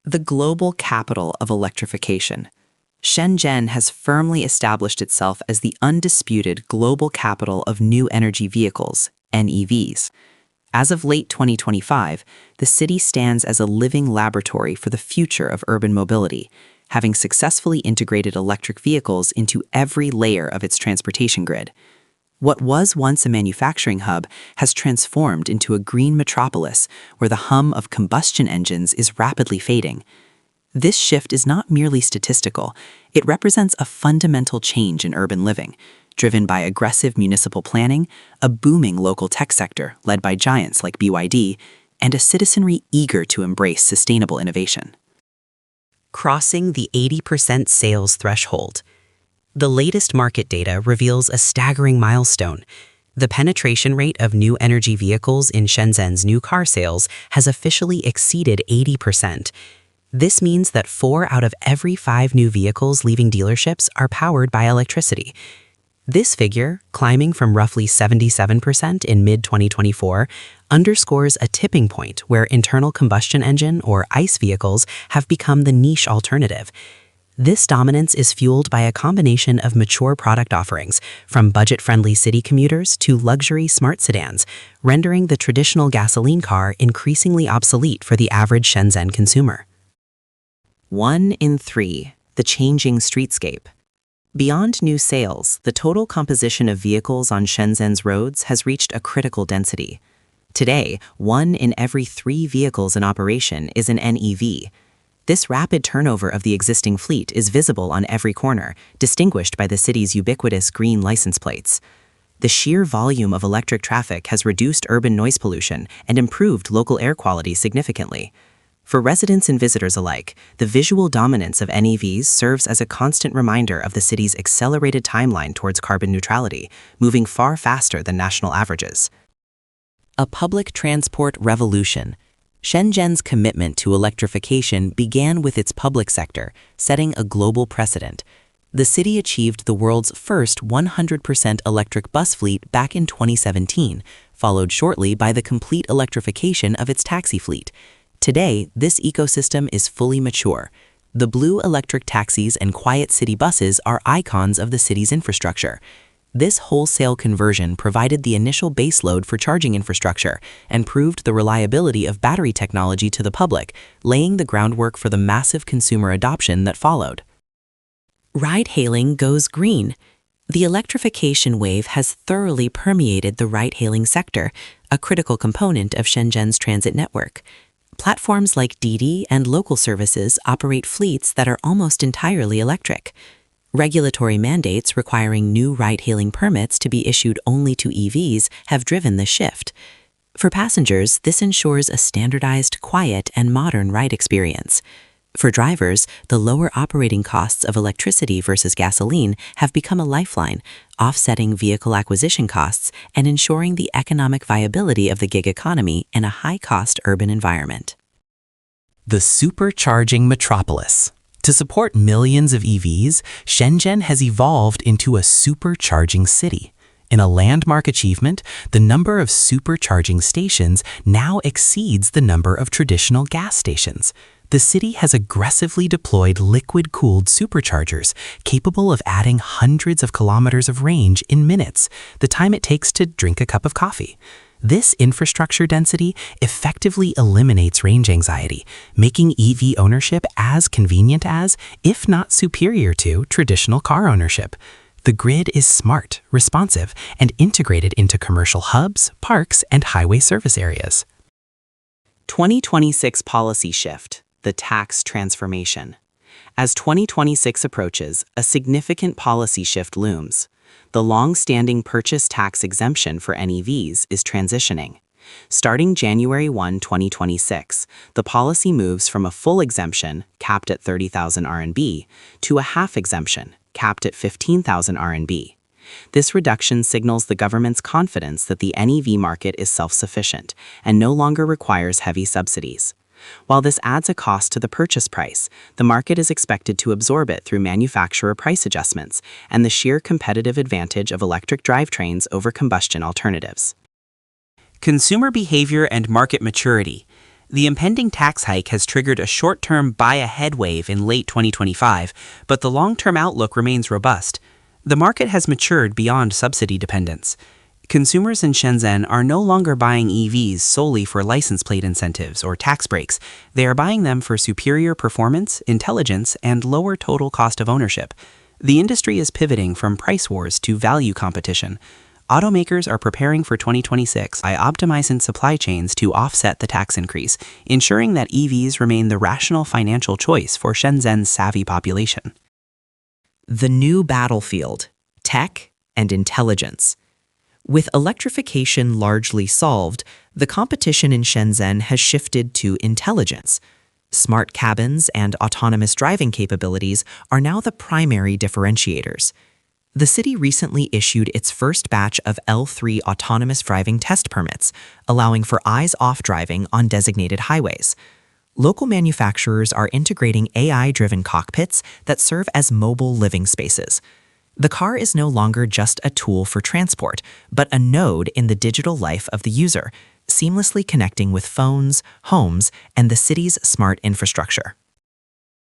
The global capital of electrification, Shenzhen has firmly established itself as the undisputed global capital of new energy vehicles, NEVs. As of late 2025, the city stands as a living laboratory for the future of urban mobility, having successfully integrated electric vehicles into every layer of its transportation grid. What was once a manufacturing hub has transformed into a green metropolis where the hum of combustion engines is rapidly fading. This shift is not merely statistical, it represents a fundamental change in urban living, driven by aggressive municipal planning, a booming local tech sector led by giants like BYD, and a citizenry eager to embrace sustainable innovation. Crossing the 80% sales threshold. The latest market data reveals a staggering milestone. The penetration rate of new energy vehicles in Shenzhen's new car sales has officially exceeded 80%. This means that 4 out of every 5 new vehicles leaving dealerships are powered by electricity. This figure, climbing from roughly 77% in mid-2024, underscores a tipping point where internal combustion engine or ICE vehicles have become the niche alternative. This dominance is fueled by a combination of mature product offerings, from budget-friendly city commuters to luxury smart sedans, rendering the traditional gasoline car increasingly obsolete for the average Shenzhen consumer. 1 in 3, the changing streetscape. Beyond new sales, the total composition of vehicles on Shenzhen's roads has reached a critical density. Today, 1 in every 3 vehicles in operation is an NEV. This rapid turnover of the existing fleet is visible on every corner, distinguished by the city's ubiquitous green license plates. The sheer volume of electric traffic has reduced urban noise pollution and improved local air quality significantly. For residents and visitors alike, the visual dominance of NEVs serves as a constant reminder of the city's accelerated timeline towards carbon neutrality, moving far faster than national averages. A public transport revolution. Shenzhen's commitment to electrification began with its public sector, setting a global precedent. The city achieved the world's first 100% electric bus fleet back in 2017, followed shortly by the complete electrification of its taxi fleet. Today, this ecosystem is fully mature. The blue electric taxis and quiet city buses are icons of the city's infrastructure. This wholesale conversion provided the initial baseload for charging infrastructure and proved the reliability of battery technology to the public, laying the groundwork for the massive consumer adoption that followed. Ride-hailing goes green. The electrification wave has thoroughly permeated the ride-hailing sector, a critical component of Shenzhen's transit network. Platforms like Didi and local services operate fleets that are almost entirely electric. Regulatory mandates requiring new ride-hailing permits to be issued only to EVs have driven the shift. For passengers, this ensures a standardized, quiet, and modern ride experience. For drivers, the lower operating costs of electricity versus gasoline have become a lifeline, offsetting vehicle acquisition costs and ensuring the economic viability of the gig economy in a high-cost urban environment. The supercharging metropolis. To support millions of EVs, Shenzhen has evolved into a supercharging city. In a landmark achievement, the number of supercharging stations now exceeds the number of traditional gas stations. The city has aggressively deployed liquid-cooled superchargers capable of adding hundreds of kilometers of range in minutes, the time it takes to drink a cup of coffee. This infrastructure density effectively eliminates range anxiety, making EV ownership as convenient as, if not superior to, traditional car ownership. The grid is smart, responsive, and integrated into commercial hubs, parks, and highway service areas. 2026 policy shift. The tax transformation. As 2026 approaches, a significant policy shift looms. The long-standing purchase tax exemption for NEVs is transitioning. Starting January 1, 2026, the policy moves from a full exemption, capped at 30,000 RMB, to a half exemption, capped at 15,000 RMB. This reduction signals the government's confidence that the NEV market is self-sufficient and no longer requires heavy subsidies. While this adds a cost to the purchase price, the market is expected to absorb it through manufacturer price adjustments and the sheer competitive advantage of electric drivetrains over combustion alternatives. Consumer behavior and market maturity. The impending tax hike has triggered a short-term buy-ahead wave in late 2025, but the long-term outlook remains robust. The market has matured beyond subsidy dependence. Consumers in Shenzhen are no longer buying EVs solely for license plate incentives or tax breaks. They are buying them for superior performance, intelligence, and lower total cost of ownership. The industry is pivoting from price wars to value competition. Automakers are preparing for 2026 by optimizing supply chains to offset the tax increase, ensuring that EVs remain the rational financial choice for Shenzhen's savvy population. The new battlefield: tech and intelligence. With electrification largely solved, the competition in Shenzhen has shifted to intelligence. Smart cabins and autonomous driving capabilities are now the primary differentiators. The city recently issued its first batch of L3 autonomous driving test permits, allowing for eyes-off driving on designated highways. Local manufacturers are integrating AI-driven cockpits that serve as mobile living spaces. The car is no longer just a tool for transport, but a node in the digital life of the user, seamlessly connecting with phones, homes, and the city's smart infrastructure.